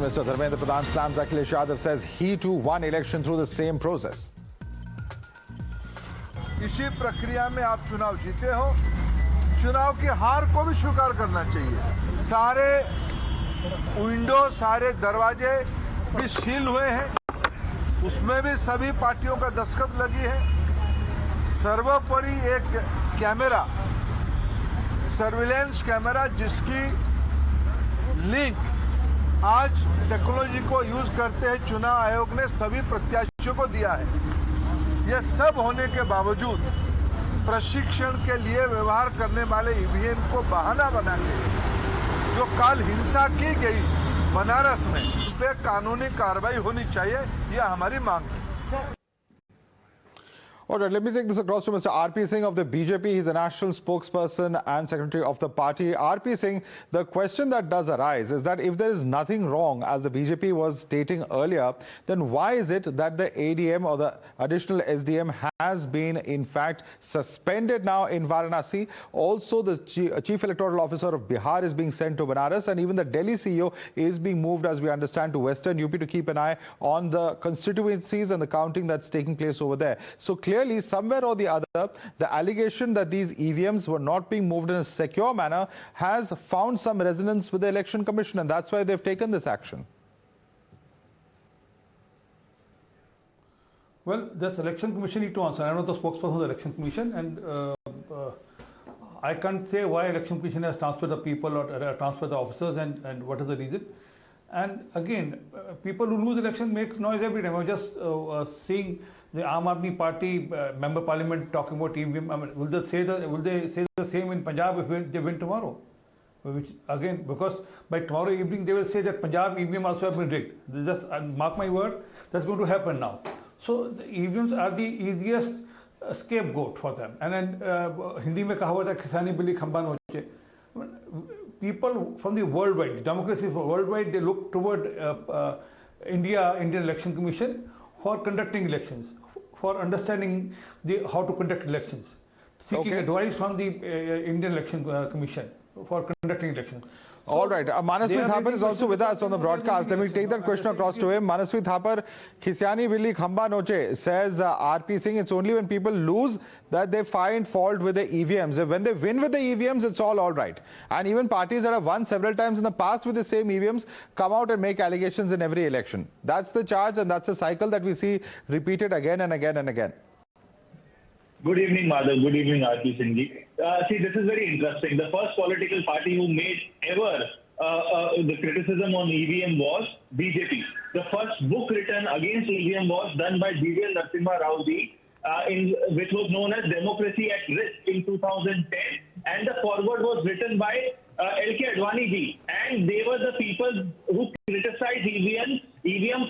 Minister Dharmendra Pradhan slams Akhilesh Yadav, says he too won election through the same process. इसी प्रक्रिया में आप चुनाव जीते हो, चुनाव की हार को भी स्वीकार करना चाहिए। सारे विंडो, सारे दरवाजे भी सील हुए हैं, उसमें भी सभी पार्टियों का दस्तखत लगी है। सर्वोपरि एक कैमरा, सर्विलेंस कैमरा, जिसकी लिंक आज टेक्नोलॉजी को यूज करते हैं चुनाव आयोग ने सभी प्रत्याशियों को दिया है। यह सब होने के बावजूद प्रशिक्षण के लिए व्यवहार करने वाले ईवीएम को बहाना बना के जो कल हिंसा की गई बनारस में, उस पर कानूनी कार्रवाई होनी चाहिए, यह हमारी मांग है। All right, let me take this across to Mr. RP Singh of the BJP. He's the national spokesperson and secretary of the party. RP Singh, the question that does arise is that if there is nothing wrong, as the BJP was stating earlier, then why is it that the ADM or the additional SDM has been in fact suspended now in Varanasi? Also, the Chief Electoral Officer of Bihar is being sent to Banaras, and even the Delhi CEO is being moved, as we understand, to Western UP to keep an eye on the constituencies and the counting that's taking place over there. So clearly, somewhere or the other, the allegation that these EVMs were not being moved in a secure manner has found some resonance with the Election Commission, and that's why they've taken this action. Well, this Election Commission need to answer. I'm not the spokesperson of the Election Commission, and I can't say why Election Commission has transferred the people or transferred the officers and what is the reason. And again, people who lose election make noise every time. I'm just seeing the Aam Aadmi Party member parliament talking about EVM. I mean, will they say the same in Punjab if they win tomorrow? Which again, because by tomorrow evening they will say that Punjab EVM also have been rigged. Just mark my word, that's going to happen now. So the EVMs are the easiest scapegoat for them. And then Hindi mein kaha hua tha kisani billi khamban hoche. People from the worldwide, democracy worldwide, they look toward Indian Election Commission for conducting elections, for understanding how to conduct elections, seeking advice from the Indian Election Commission for conducting elections. All right. Manasvi Thapar is also with us on the broadcast. Let me take that question across to him. Manasvi Thapar, Khisyani Billi Khamba Noche, says RP Singh, it's only when people lose that they find fault with the EVMs. When they win with the EVMs, it's all right. And even parties that have won several times in the past with the same EVMs come out and make allegations in every election. That's the charge, and that's a cycle that we see repeated again and again and again. Good evening, Madhav. Good evening, RP Singh. See, this is very interesting. The first political party who made ever the criticism on EVM was BJP. The first book written against EVM was done by GVL Narasimha Rao ji, which was known as Democracy at Risk in 2010. And the foreword was written by L.K. Advani ji. And they were the people who criticized EVM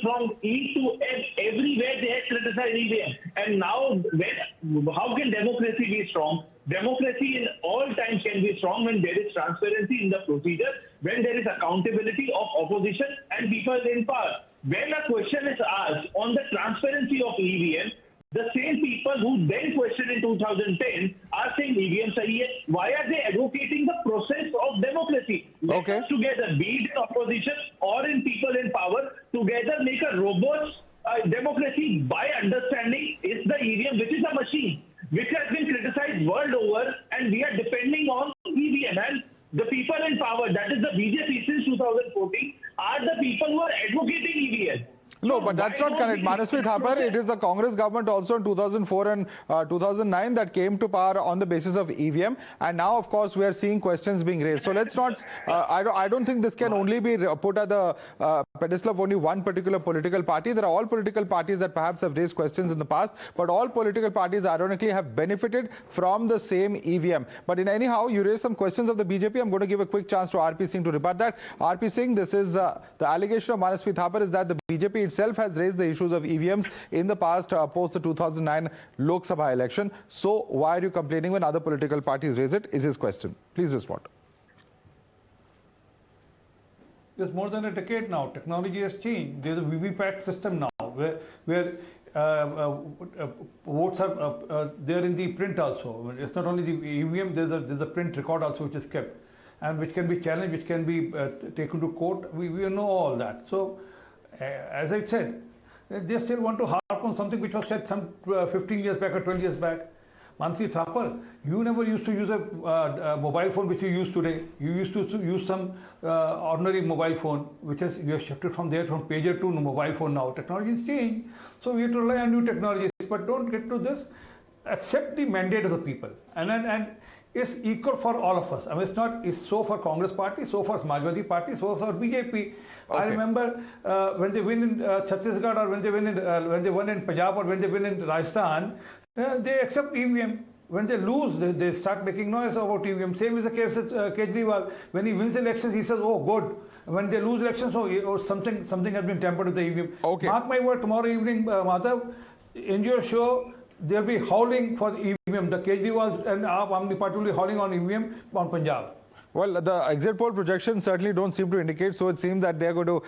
from E to F. Everywhere they had criticized EVM. And now, how can democracy be strong? Democracy in all times can be strong when there is transparency in the procedure, when there is accountability of opposition and people in power. When a question is asked on the transparency of EVM, the same people who then questioned in 2010 are saying EVM sahi hai. Why are they advocating the process of democracy? Let us together, be it in opposition or in people in power, together make a robust democracy by understanding it's the EVM, which is a machine, which has been criticized world over, and we are depending on EVM. And the people in power, that is the BJP since 2014, are the people who are advocating EVM. No, but that's not correct. Manasvi Thapar, it is the Congress government also in 2004 and 2009 that came to power on the basis of EVM. And now, of course, we are seeing questions being raised. So let's not, I don't think this can only be put at the pedestal of only one particular political party. There are all political parties that perhaps have raised questions in the past, but all political parties ironically have benefited from the same EVM. But in anyhow, you raised some questions of the BJP. I'm going to give a quick chance to RP Singh to rebut that. RP Singh, this is the allegation of Manasvi Thapar is that the BJP itself has raised the issues of EVMs in the past post the 2009 Lok Sabha election. So why are you complaining when other political parties raise it, is his question. Please respond. It's more than a decade now. Technology has changed. There's a VVPAT system now where votes are there in the print also. It's not only the EVM, there's a print record also which is kept. and which can be challenged, which can be taken to court. We know all that. So, as I said, they still want to harp on something which was said some 15 years back or 12 years back. Mantri Thapar, you never used to use a mobile phone which you use today. You used to use some ordinary mobile phone, which has you have shifted from pager to mobile phone now. Technology is changed, so we have to rely on new technologies. But don't get to this. Accept the mandate of the people, and it's equal for all of us. I mean, it's so for Congress Party, so for Samajwadi Party, so for BJP. Okay. I remember when they win in Chhattisgarh, or when they won in Punjab, or when they win in Rajasthan, they accept EVM. When they lose, they start making noise about EVM. Same is the case with Kejriwal. When he wins elections, he says, "Oh, good." When they lose elections, something has been tampered with the EVM. Okay. Mark my word, tomorrow evening, Madhav, in your show, they'll be howling for the EVM. The Kejriwal and Aam Aadmi Party will be howling on EVM on Punjab. Well, the exit poll projections certainly don't seem to indicate, so it seems that they are going to,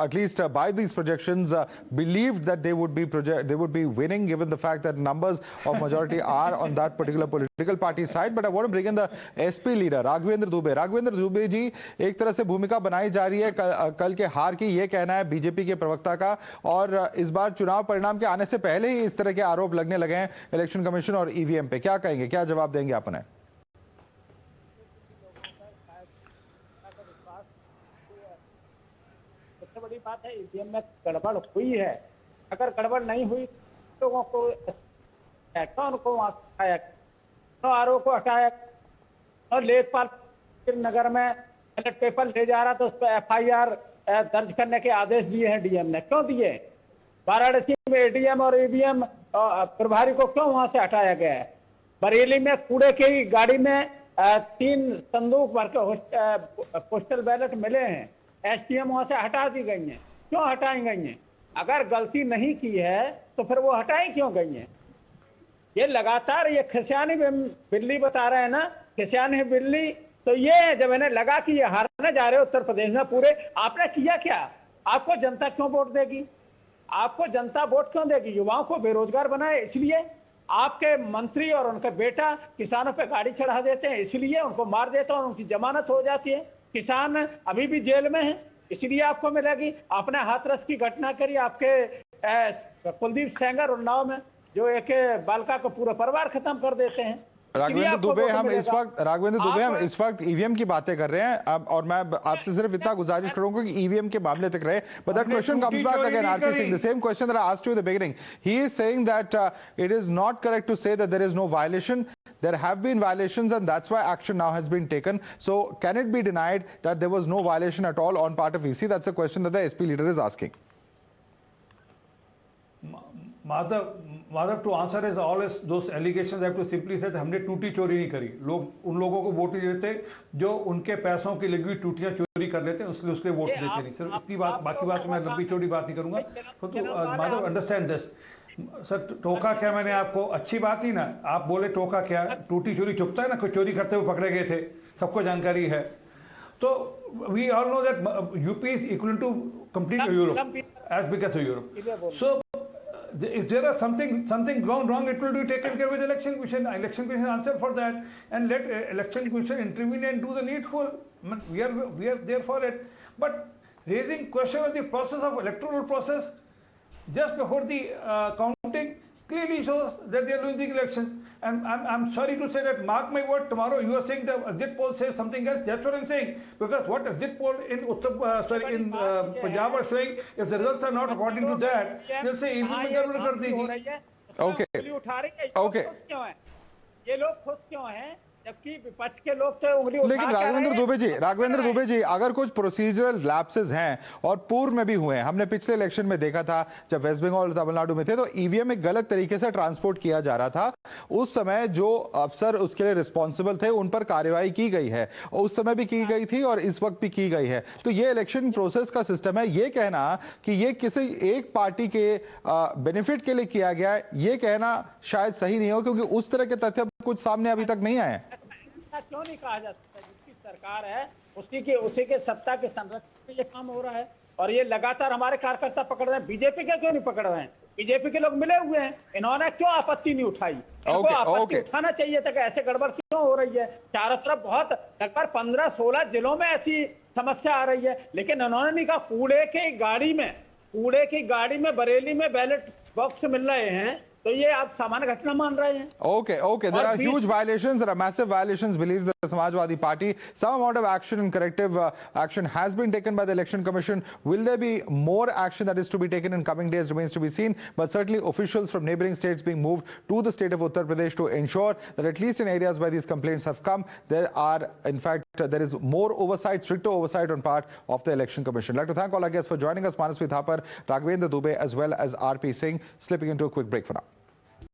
at least by these projections, believed that they would be winning, given the fact that numbers of majority are on that particular political party side. But I want to bring in the SP leader, Raghavendra Dubey. Raghavendra Dubey जी, एक तरह से भूमिका बनाई जा रही है कल के हार की, ये कहना है बीजेपी के प्रवक्ता का, और इस बार चुनाव परिणाम के आने से पहले ही इस तरह के आरोप लगने लगे हैं इलेक्शन कमीशन और ईवीएम पे. क्या कहेंगे, क्या जवाब देंगे आप उन्हें? सबसे बड़ी बात है ईवीएम में गड़बड़ हुई है. अगर गड़बड़ नहीं हुई लोगों को उनको वहां हटाया, आरोप को हटाया, और लेखपाल नगर में बैलेट पेपर ले जा रहा तो उस पर FIR दर्ज करने के आदेश दिए हैं डीएम ने. क्यों दिए? वाराणसी में एडीएम और ईवीएम प्रभारी को क्यों वहां से हटाया गया है? बरेली में कूड़े की गाड़ी में 3 संदूक भर के पोस्टल बैलेट मिले हैं. SDM वहां से हटा दी गई हैं. क्यों हटाई गई हैं? अगर गलती नहीं की है तो फिर वो हटाई क्यों गई हैं? ये लगातार ये खिसियानी बिल्ली बता रहे हैं ना, खिसियानी बिल्ली. तो ये जब इन्हें लगा कि ये हारने जा रहे उत्तर प्रदेश में पूरे, आपने किया क्या? आपको जनता क्यों वोट देगी? आपको जनता वोट क्यों देगी? युवाओं को बेरोजगार बनाए इसलिए. आपके मंत्री और उनका बेटा किसानों पे गाड़ी चढ़ा देते हैं इसलिए. उनको मार देते हैं और उनकी जमानत हो जाती है. किसान अभी भी जेल में हैं इसलिए आपको मिलेगी. आपने हाथरस की घटना करी, आपके कुलदीप सेंगर उन्नाव में, जो एक बालिका को पूरा परिवार खत्म कर देते हैं. राघवेंद्र दुबे, हम इस वक्त ईवीएम की बातें कर रहे हैं, और मैं आपसे सिर्फ इतना गुजारिश करूंगा कि ईवीएम के मामले तक रहे. But that question comes back again, RP Singh, the same question that I asked you in the beginning. He is saying that it is not correct to say that there is no violation. There have been violations, and that's why action now has been taken. So, can it be denied that there was no violation at all on part of EC? That's a question that the SP leader is asking. Madhav, to answer is always those allegations. I have to simply say that हमने टूटी चोरी नहीं करी. लोग उन लोगों को vote नहीं देते जो उनके पैसों की लगी हुई टूटियां चोरी कर लेते हैं, उसके लिए वोट देते नहीं. सिर्फ इतनी बात, बाकी बात मैं लंबी चौड़ी बात नहीं करूंगा. तो माधव, अंडरस्टैंड दिस. सर, टोका क्या मैंने आपको? अच्छी बात ही ना, आप बोले टोका क्या? टूटी चोरी चुपता है ना, कोई चोरी करते हुए पकड़े गए थे, सबको जानकारी है. तो we all know that UP is equal to complete Europe, as big as Europe. So if there are something gone wrong, it will be taken care with election commission. Election commission answer for that, and let election commission intervene and do the needful. We are there for it. But raising question of the process of electoral process just before the counting clearly shows that they are losing the elections. And I'm sorry to say that, mark my word, tomorrow you are saying the exit poll says something else. That's what I'm saying. Because what exit poll in Punjab are showing, if the results are not according to that, they'll say EVM में गड़बड़ कर देगी. Okay. Okay. ये लोग खुश क्यों हैं जबकि विपक्ष के लोग तो उंगली उठा. लेकिन राघवेंद्र दुबे जी, अगर कुछ प्रोसीजरल लैप्सेस हैं और पूर्व में भी हुए हैं, हमने पिछले इलेक्शन में देखा था जब वेस्ट बंगाल और तमिलनाडु में थे, तो ईवीएम एक गलत तरीके से ट्रांसपोर्ट किया जा रहा था. उस समय जो अफसर उसके लिए रिस्पॉन्सिबल थे उन पर कार्रवाई की गई है, उस समय भी की गई थी और इस वक्त भी की गई है. तो ये इलेक्शन प्रोसेस का सिस्टम है. ये कहना कि ये किसी एक पार्टी के बेनिफिट के लिए किया गया है, ये कहना शायद सही नहीं हो, क्योंकि उस तरह के तथ्य कुछ सामने अभी तक नहीं आए. क्यों नहीं कहा जा सकता? जिसकी सरकार है उसी के सत्ता के संरक्षण में ये काम हो रहा है, और ये लगातार हमारे कार्यकर्ता पकड़ रहे हैं. बीजेपी के क्यों नहीं पकड़ रहे हैं? बीजेपी के लोग मिले हुए हैं, इन्होंने क्यों आपत्ति नहीं उठाई? इनको आपत्ति उठाना चाहिए था कि ऐसे गड़बड़ हो रही है। चारों तरफ बहुत लगभग 15-16 जिलों में ऐसी समस्या आ रही है, लेकिन उन्होंने नहीं कहा कूड़े की गाड़ी में बरेली में बैलेट बॉक्स मिल रहे हैं, तो ये आप सामान्य घटना मान रहे हैं। Okay. There are huge violations. There are massive violations, believes the Samajwadi Party. Some amount of action and corrective action has been taken by the Election Commission. Will there be more action that is to be taken in coming days remains to be seen. But certainly officials from neighboring states being moved to the state of Uttar Pradesh to ensure that at least in areas where these complaints have come, there is more oversight, stricter oversight on part of the Election Commission. I'd like to thank all our guests for joining us. Manasvi Thapar, Raghavendra Dubey, as well as RP Singh. Slipping into a quick break for now.